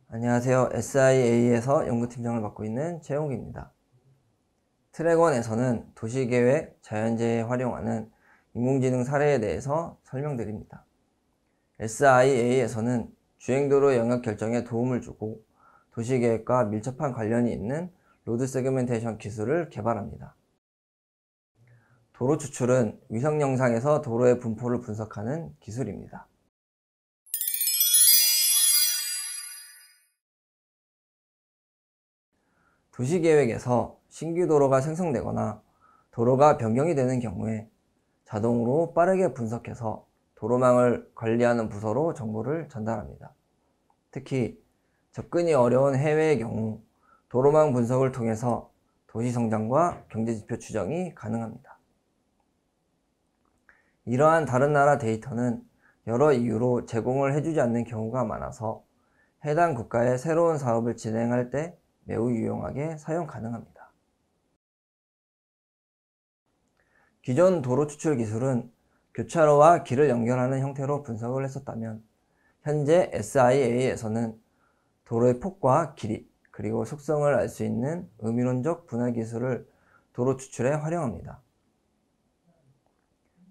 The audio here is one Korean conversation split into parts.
안녕하세요. SIA에서 연구팀장을 맡고 있는 최용기입니다. 트랙1에서는 도시계획, 자연재해에 활용하는 인공지능 사례에 대해서 설명드립니다. SIA에서는 주행도로 영역 결정에 도움을 주고 도시계획과 밀접한 관련이 있는 로드 세그멘테이션 기술을 개발합니다. 도로 추출은 위성 영상에서 도로의 분포를 분석하는 기술입니다. 도시계획에서 신규 도로가 생성되거나 도로가 변경이 되는 경우에 자동으로 빠르게 분석해서 도로망을 관리하는 부서로 정보를 전달합니다. 특히 접근이 어려운 해외의 경우 도로망 분석을 통해서 도시 성장과 경제지표 추정이 가능합니다. 이러한 다른 나라 데이터는 여러 이유로 제공을 해주지 않는 경우가 많아서 해당 국가의 새로운 사업을 진행할 때 매우 유용하게 사용 가능합니다. 기존 도로 추출 기술은 교차로와 길을 연결하는 형태로 분석을 했었다면 현재 SIA에서는 도로의 폭과 길이 그리고 속성을 알 수 있는 의미론적 분할 기술을 도로 추출에 활용합니다.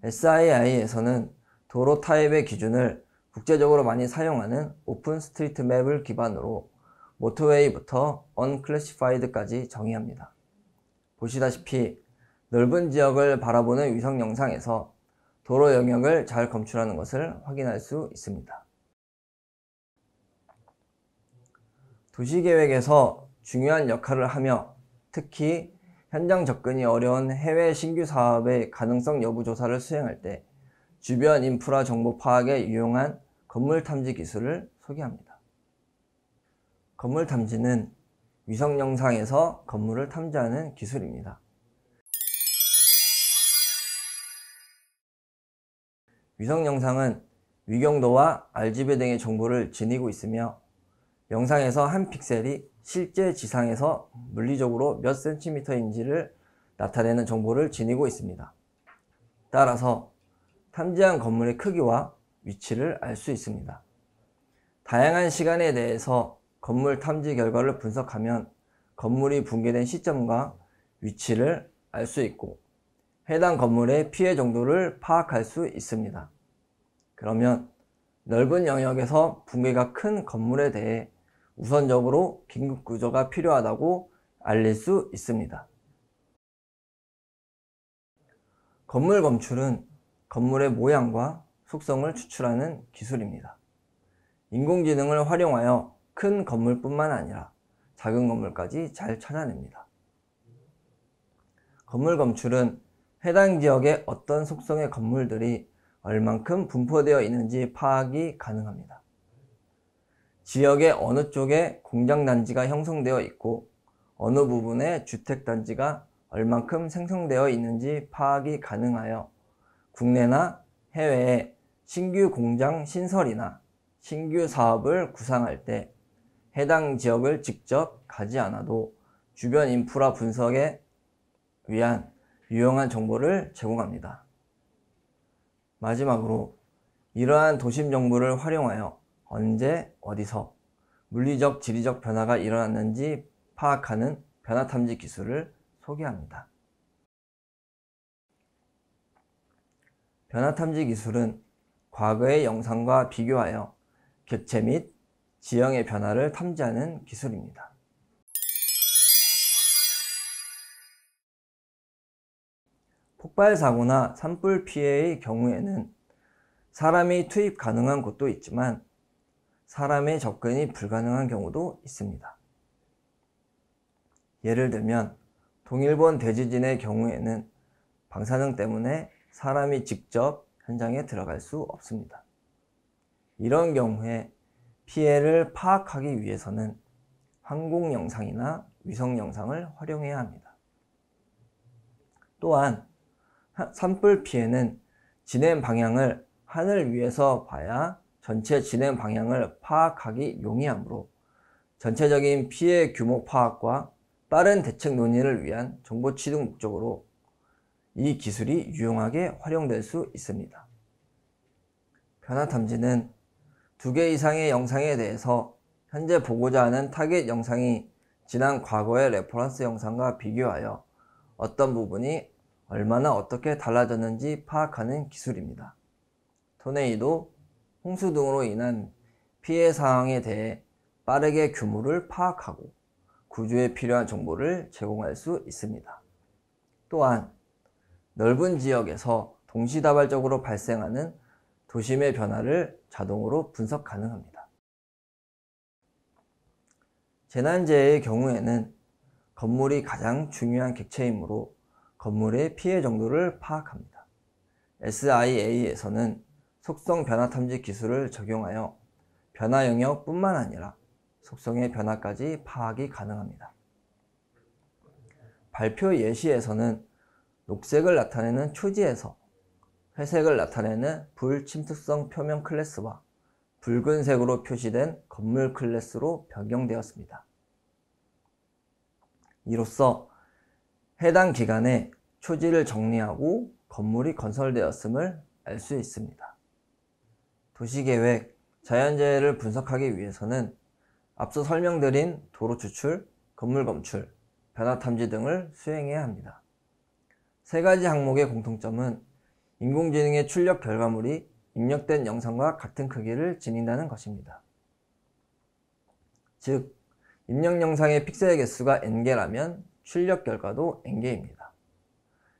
SIA에서는 도로 타입의 기준을 국제적으로 많이 사용하는 오픈 스트리트 맵을 기반으로 모터웨이부터 언클래시파이드까지 정의합니다. 보시다시피 넓은 지역을 바라보는 위성 영상에서 도로 영역을 잘 검출하는 것을 확인할 수 있습니다. 도시계획에서 중요한 역할을 하며 특히 현장 접근이 어려운 해외 신규 사업의 가능성 여부 조사를 수행할 때 주변 인프라 정보 파악에 유용한 건물 탐지 기술을 소개합니다. 건물 탐지는 위성 영상에서 건물을 탐지하는 기술입니다. 위성 영상은 위경도와 RGB 등의 정보를 지니고 있으며 영상에서 한 픽셀이 실제 지상에서 물리적으로 몇 cm인지를 나타내는 정보를 지니고 있습니다. 따라서 탐지한 건물의 크기와 위치를 알 수 있습니다. 다양한 시간에 대해서 건물 탐지 결과를 분석하면 건물이 붕괴된 시점과 위치를 알 수 있고 해당 건물의 피해 정도를 파악할 수 있습니다. 그러면 넓은 영역에서 붕괴가 큰 건물에 대해 우선적으로 긴급 구조가 필요하다고 알릴 수 있습니다. 건물 검출은 건물의 모양과 속성을 추출하는 기술입니다. 인공지능을 활용하여 큰 건물뿐만 아니라 작은 건물까지 잘 찾아냅니다. 건물 검출은 해당 지역의 어떤 속성의 건물들이 얼만큼 분포되어 있는지 파악이 가능합니다. 지역의 어느 쪽에 공장단지가 형성되어 있고 어느 부분에 주택단지가 얼만큼 생성되어 있는지 파악이 가능하여 국내나 해외에 신규 공장 신설이나 신규 사업을 구상할 때 해당 지역을 직접 가지 않아도 주변 인프라 분석에 위한 유용한 정보를 제공합니다. 마지막으로 이러한 도심 정보를 활용하여 언제 어디서 물리적 지리적 변화가 일어났는지 파악하는 변화 탐지 기술을 소개합니다. 변화 탐지 기술은 과거의 영상과 비교하여 객체 및 지형의 변화를 탐지하는 기술입니다. 폭발 사고나 산불 피해의 경우에는 사람이 투입 가능한 곳도 있지만 사람의 접근이 불가능한 경우도 있습니다. 예를 들면 동일본 대지진의 경우에는 방사능 때문에 사람이 직접 현장에 들어갈 수 없습니다. 이런 경우에 피해를 파악하기 위해서는 항공 영상이나 위성 영상을 활용해야 합니다. 또한 산불 피해는 진행 방향을 하늘 위에서 봐야 전체 진행 방향을 파악하기 용이하므로 전체적인 피해 규모 파악과 빠른 대책 논의를 위한 정보 취득 목적으로 이 기술이 유용하게 활용될 수 있습니다. 변화 탐지는 2개 이상의 영상에 대해서 현재 보고자 하는 타겟 영상이 지난 과거의 레퍼런스 영상과 비교하여 어떤 부분이 얼마나 어떻게 달라졌는지 파악하는 기술입니다. 토네이도, 홍수 등으로 인한 피해 사항에 대해 빠르게 규모를 파악하고 구조에 필요한 정보를 제공할 수 있습니다. 또한 넓은 지역에서 동시다발적으로 발생하는 도심의 변화를 자동으로 분석 가능합니다. 재난재해의 경우에는 건물이 가장 중요한 객체이므로 건물의 피해 정도를 파악합니다. SIA에서는 속성 변화 탐지 기술을 적용하여 변화 영역뿐만 아니라 속성의 변화까지 파악이 가능합니다. 발표 예시에서는 녹색을 나타내는 초지에서 회색을 나타내는 불침투성 표면 클래스와 붉은색으로 표시된 건물 클래스로 변경되었습니다. 이로써 해당 기간에 초지를 정리하고 건물이 건설되었음을 알 수 있습니다. 도시계획, 자연재해를 분석하기 위해서는 앞서 설명드린 도로 추출, 건물 검출, 변화 탐지 등을 수행해야 합니다. 세 가지 항목의 공통점은 인공지능의 출력 결과물이 입력된 영상과 같은 크기를 지닌다는 것입니다. 즉, 입력 영상의 픽셀 개수가 n개라면 출력 결과도 n개입니다.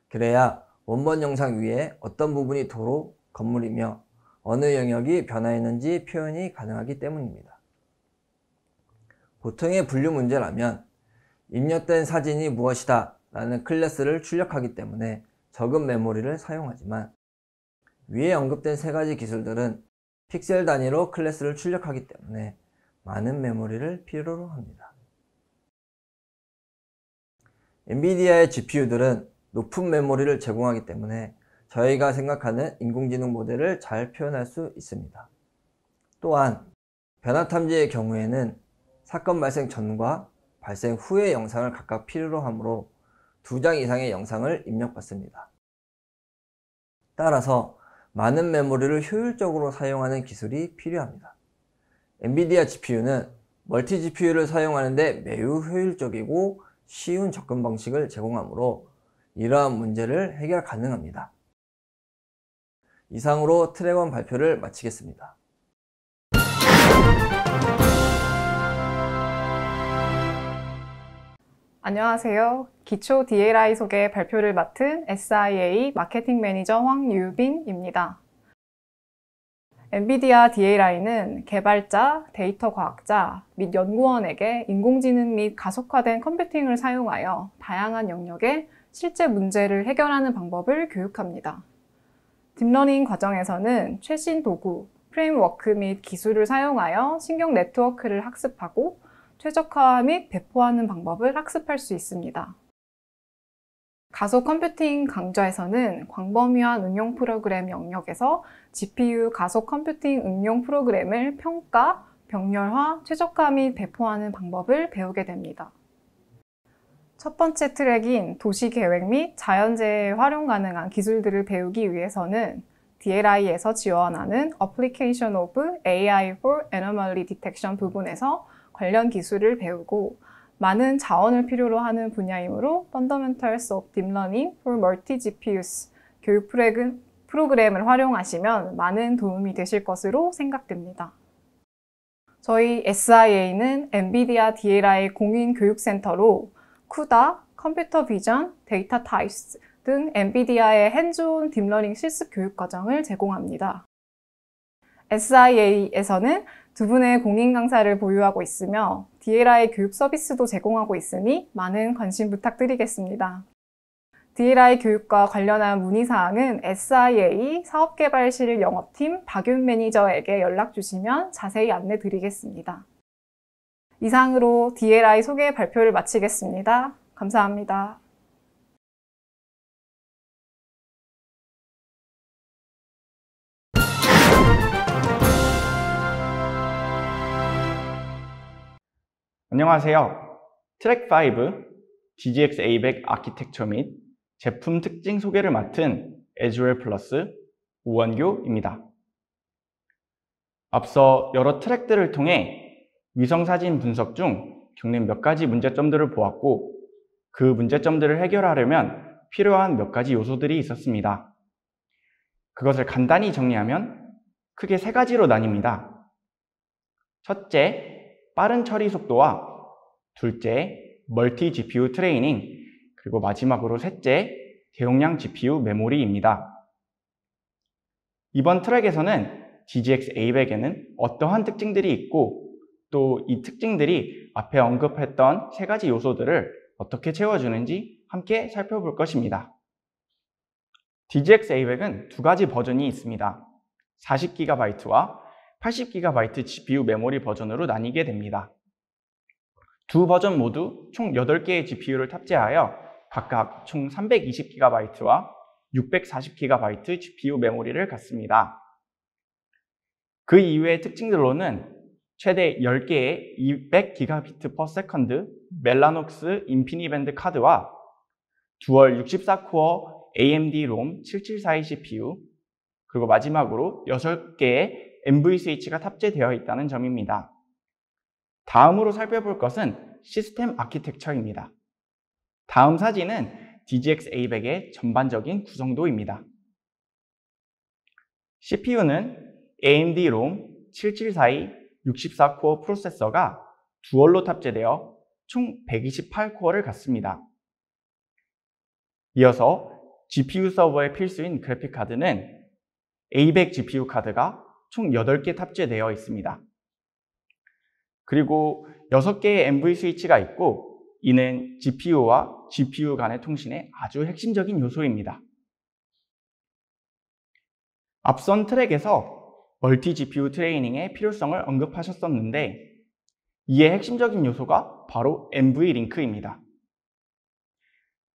그래야 원본 영상 위에 어떤 부분이 도로, 건물이며 어느 영역이 변화했는지 표현이 가능하기 때문입니다. 보통의 분류 문제라면 입력된 사진이 무엇이다 라는 클래스를 출력하기 때문에 적은 메모리를 사용하지만 위에 언급된 세 가지 기술들은 픽셀 단위로 클래스를 출력하기 때문에 많은 메모리를 필요로 합니다. 엔비디아의 GPU들은 높은 메모리를 제공하기 때문에 저희가 생각하는 인공지능 모델을 잘 표현할 수 있습니다. 또한 변화 탐지의 경우에는 사건 발생 전과 발생 후의 영상을 각각 필요로 하므로 2장 이상의 영상을 입력받습니다. 따라서 많은 메모리를 효율적으로 사용하는 기술이 필요합니다. 엔비디아 GPU는 멀티 GPU를 사용하는데 매우 효율적이고 쉬운 접근 방식을 제공하므로 이러한 문제를 해결 가능합니다. 이상으로 트랙 1 발표를 마치겠습니다. 안녕하세요. 기초 DLI 소개 발표를 맡은 SIA 마케팅 매니저 황유빈입니다. 엔비디아 DLI는 개발자, 데이터 과학자 및 연구원에게 인공지능 및 가속화된 컴퓨팅을 사용하여 다양한 영역의 실제 문제를 해결하는 방법을 교육합니다. 딥러닝 과정에서는 최신 도구, 프레임워크 및 기술을 사용하여 신경 네트워크를 학습하고 최적화 및 배포하는 방법을 학습할 수 있습니다. 가속 컴퓨팅 강좌에서는 광범위한 응용 프로그램 영역에서 GPU 가속 컴퓨팅 응용 프로그램을 평가, 병렬화, 최적화 및 배포하는 방법을 배우게 됩니다. 첫 번째 트랙인 도시계획 및 자연재해에 활용 가능한 기술들을 배우기 위해서는 DLI에서 지원하는 Application of AI for Anomaly Detection 부분에서 관련 기술을 배우고 많은 자원을 필요로 하는 분야이므로 Fundamentals of Deep Learning for Multi-GPUs 교육 프로그램을 활용하시면 많은 도움이 되실 것으로 생각됩니다. 저희 SIA는 엔비디아 DLI 공인교육센터로 CUDA, 컴퓨터 비전, 데이터 타입스 등 엔비디아의 핸즈온 딥러닝 실습 교육 과정을 제공합니다. SIA에서는 2분의 공인 강사를 보유하고 있으며 DLI 교육 서비스도 제공하고 있으니 많은 관심 부탁드리겠습니다. DLI 교육과 관련한 문의사항은 SIA 사업개발실 영업팀 박윤 매니저에게 연락 주시면 자세히 안내 드리겠습니다. 이상으로 DLI 소개 발표를 마치겠습니다. 감사합니다. 안녕하세요. 트랙 5 DGX A100 아키텍처 및 제품 특징 소개를 맡은 에즈웰 플러스 오원교입니다. 앞서 여러 트랙들을 통해 위성사진 분석 중 겪는 몇 가지 문제점들을 보았고, 그 문제점들을 해결하려면 필요한 몇 가지 요소들이 있었습니다. 그것을 간단히 정리하면 크게 세 가지로 나뉩니다. 첫째, 빠른 처리 속도와 둘째, 멀티 GPU 트레이닝, 그리고 마지막으로 셋째, 대용량 GPU 메모리입니다. 이번 트랙에서는 DGX A100에는 어떠한 특징들이 있고 또 이 특징들이 앞에 언급했던 세 가지 요소들을 어떻게 채워주는지 함께 살펴볼 것입니다. DGX A100은 두 가지 버전이 있습니다. 40GB와 80GB GPU 메모리 버전으로 나뉘게 됩니다. 두 버전 모두 총 8개의 GPU를 탑재하여 각각 총 320GB와 640GB GPU 메모리를 갖습니다. 그 이외의 특징들로는 최대 10개의 200Gbps 멜라녹스 인피니밴드 카드와 듀얼 64코어 AMD 롬 7742 CPU, 그리고 마지막으로 6개의 MV 스위치가 탑재되어 있다는 점입니다. 다음으로 살펴볼 것은 시스템 아키텍처입니다. 다음 사진은 DGX A100의 전반적인 구성도입니다. CPU는 AMD 롬 7742 64코어 프로세서가 듀얼로 탑재되어 총 128코어를 갖습니다. 이어서 GPU 서버의 필수인 그래픽카드는 A100 GPU 카드가 총 8개 탑재되어 있습니다. 그리고 6개의 MV 스위치가 있고 이는 GPU와 GPU 간의 통신의 아주 핵심적인 요소입니다. 앞선 트랙에서 멀티 GPU 트레이닝의 필요성을 언급하셨었는데 이의 핵심적인 요소가 바로 MV 링크입니다.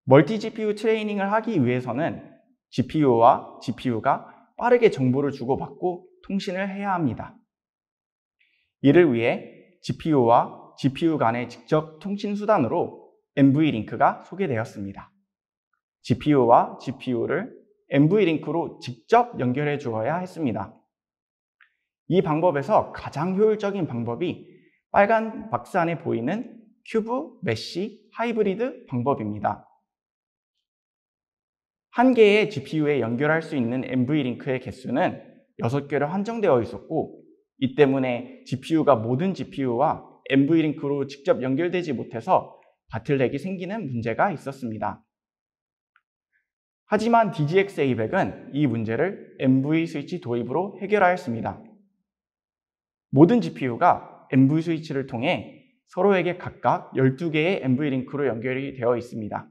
멀티 GPU 트레이닝을 하기 위해서는 GPU와 GPU가 빠르게 정보를 주고받고 통신을 해야 합니다. 이를 위해 GPU와 GPU 간의 직접 통신 수단으로 MV 링크가 소개되었습니다. GPU와 GPU를 MV 링크로 직접 연결해 주어야 했습니다. 이 방법에서 가장 효율적인 방법이 빨간 박스 안에 보이는 큐브, 메쉬, 하이브리드 방법입니다. 한 개의 GPU에 연결할 수 있는 MV 링크의 개수는 6개로 한정되어 있었고 이 때문에 GPU가 모든 GPU와 MV 링크로 직접 연결되지 못해서 바틀렉이 생기는 문제가 있었습니다. 하지만 DGX A100은 이 문제를 MV 스위치 도입으로 해결하였습니다. 모든 GPU가 MV 스위치를 통해 서로에게 각각 12개의 MV 링크로 연결이 되어 있습니다.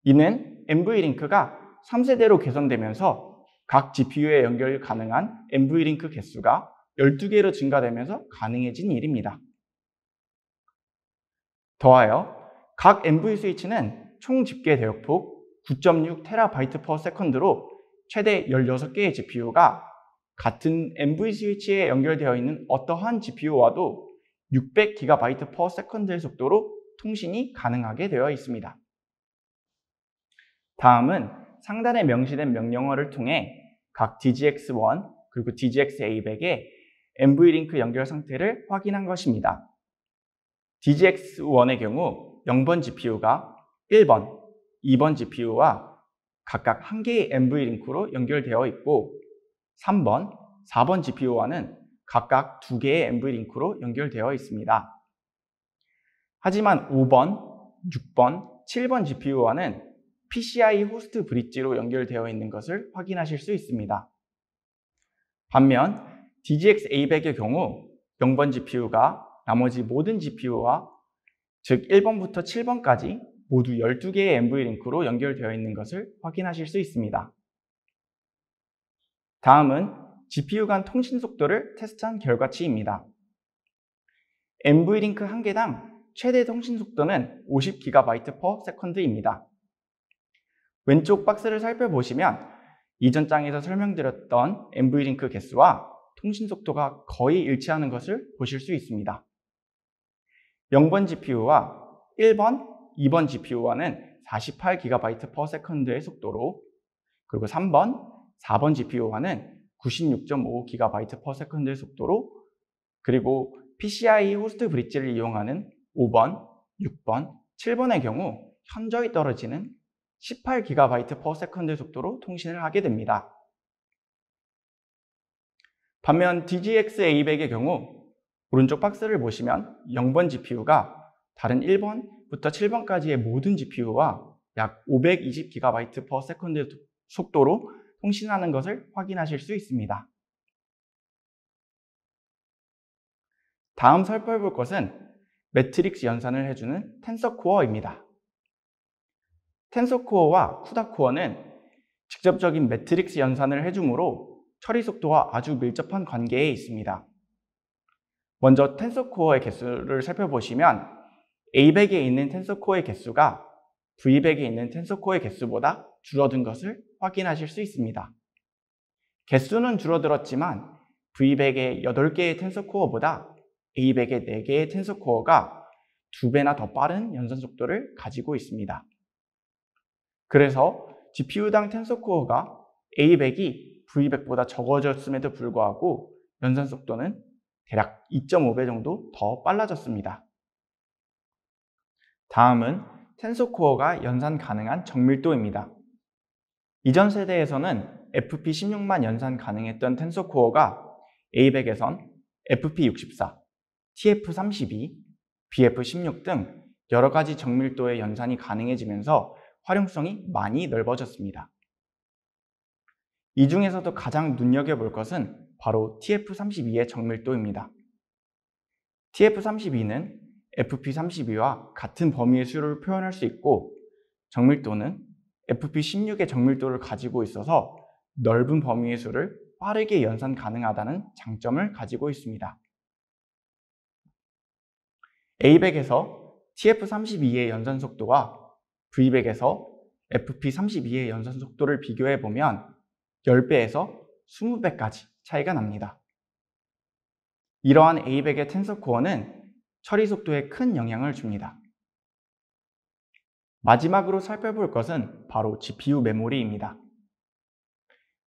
이는 MV 링크가 3세대로 개선되면서 각 GPU에 연결 가능한 MV 링크 개수가 12개로 증가되면서 가능해진 일입니다. 더하여 각 MV 스위치는 총 집계 대역폭 9.6TB/s로 최대 16개의 GPU가 같은 MV 스위치에 연결되어 있는 어떠한 GPU와도 600GB/s의 속도로 통신이 가능하게 되어 있습니다. 다음은 상단에 명시된 명령어를 통해 각 DGX1 그리고 DGX A100의 MV 링크 연결 상태를 확인한 것입니다. DGX1의 경우 0번 GPU가 1번, 2번 GPU와 각각 한 개의 MV 링크로 연결되어 있고 3번, 4번 GPU와는 각각 2개의 MV 링크로 연결되어 있습니다. 하지만 5번, 6번, 7번 GPU와는 PCI 호스트 브릿지로 연결되어 있는 것을 확인하실 수 있습니다. 반면 DGX A100의 경우 0번 GPU가 나머지 모든 GPU와 즉 1번부터 7번까지 모두 12개의 MV 링크로 연결되어 있는 것을 확인하실 수 있습니다. 다음은 GPU 간 통신 속도를 테스트한 결과치입니다. MV 링크 한 개당 최대 통신 속도는 50GB/s입니다. 왼쪽 박스를 살펴보시면 이전 장에서 설명드렸던 MV 링크 개수와 통신 속도가 거의 일치하는 것을 보실 수 있습니다. 0번 GPU와 1번, 2번 GPU와는 48GB/s의 속도로 그리고 3번, 4번 GPU와는 96.5GB/s의 속도로 그리고 PCI 호스트 브릿지를 이용하는 5번, 6번, 7번의 경우 현저히 떨어지는 18GB/s 속도로 통신을 하게 됩니다. 반면 DGX-A100의 경우 오른쪽 박스를 보시면 0번 GPU가 다른 1번부터 7번까지의 모든 GPU와 약 520GB/s 속도로 통신하는 것을 확인하실 수 있습니다. 다음 살펴볼 것은 매트릭스 연산을 해주는 텐서코어입니다. 텐서코어와 쿠다코어는 직접적인 매트릭스 연산을 해주므로 처리 속도와 아주 밀접한 관계에 있습니다. 먼저 텐서코어의 개수를 살펴보시면 A100에 있는 텐서코어의 개수가 V100에 있는 텐서코어의 개수보다 줄어든 것을 확인하실 수 있습니다. 개수는 줄어들었지만 V100의 8개의 텐서코어보다 A100의 4개의 텐서코어가 2배나 더 빠른 연산 속도를 가지고 있습니다. 그래서 GPU당 텐서코어가 A100이 V100보다 적어졌음에도 불구하고 연산 속도는 대략 2.5배 정도 더 빨라졌습니다. 다음은 텐서코어가 연산 가능한 정밀도입니다. 이전 세대에서는 FP16만 연산 가능했던 텐서코어가 A100에선 FP64, TF32, BF16 등 여러 가지 정밀도의 연산이 가능해지면서 활용성이 많이 넓어졌습니다. 이 중에서도 가장 눈여겨볼 것은 바로 TF32의 정밀도입니다. TF32는 FP32와 같은 범위의 수를 표현할 수 있고 정밀도는 FP16의 정밀도를 가지고 있어서 넓은 범위의 수를 빠르게 연산 가능하다는 장점을 가지고 있습니다. A100에서 TF32의 연산 속도와 V100에서 FP32의 연산 속도를 비교해보면 10배에서 20배까지 차이가 납니다. 이러한 A100의 텐서코어는 처리 속도에 큰 영향을 줍니다. 마지막으로 살펴볼 것은 바로 GPU 메모리입니다.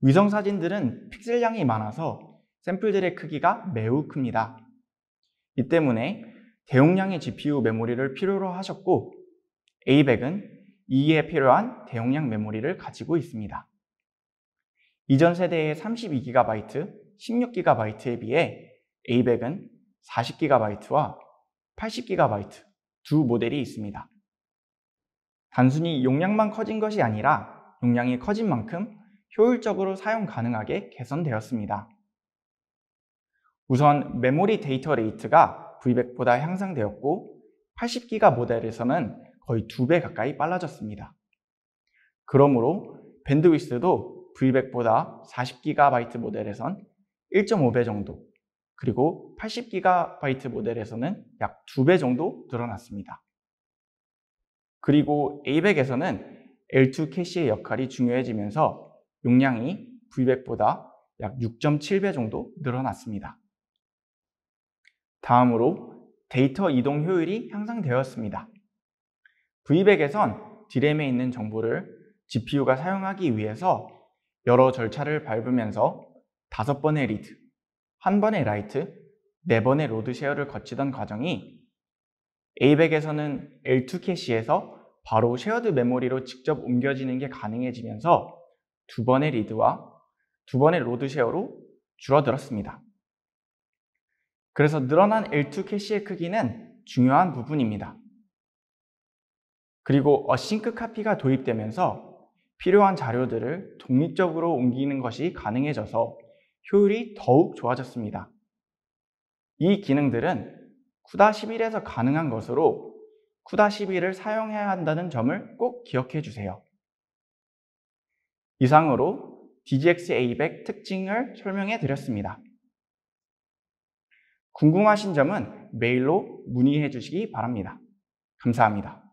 위성 사진들은 픽셀량이 많아서 샘플들의 크기가 매우 큽니다. 이 때문에 대용량의 GPU 메모리를 필요로 하셨고 A100은 이에 필요한 대용량 메모리를 가지고 있습니다. 이전 세대의 32GB, 16GB에 비해 A100은 40GB와 80GB 두 모델이 있습니다. 단순히 용량만 커진 것이 아니라 용량이 커진 만큼 효율적으로 사용 가능하게 개선되었습니다. 우선 메모리 데이터 레이트가 V100보다 향상되었고 80GB 모델에서는 거의 2배 가까이 빨라졌습니다. 그러므로 밴드위스도 V100보다 40GB 모델에선 1.5배 정도, 그리고 80GB 모델에서는 약 2배 정도 늘어났습니다. 그리고 A100에서는 L2 캐시의 역할이 중요해지면서 용량이 V100보다 약 6.7배 정도 늘어났습니다. 다음으로 데이터 이동 효율이 향상되었습니다. V100에선 D램에 있는 정보를 GPU가 사용하기 위해서 여러 절차를 밟으면서 5번의 리드, 1번의 라이트, 4번의 로드 쉐어를 거치던 과정이 A100에서는 L2 캐시에서 바로 쉐어드 메모리로 직접 옮겨지는 게 가능해지면서 2번의 리드와 2번의 로드 쉐어로 줄어들었습니다. 그래서 늘어난 L2 캐시의 크기는 중요한 부분입니다. 그리고 어싱크 카피가 도입되면서 필요한 자료들을 독립적으로 옮기는 것이 가능해져서 효율이 더욱 좋아졌습니다. 이 기능들은 CUDA 11에서 가능한 것으로 CUDA 11을 사용해야 한다는 점을 꼭 기억해 주세요. 이상으로 DGX-A100 특징을 설명해 드렸습니다. 궁금하신 점은 메일로 문의해 주시기 바랍니다. 감사합니다.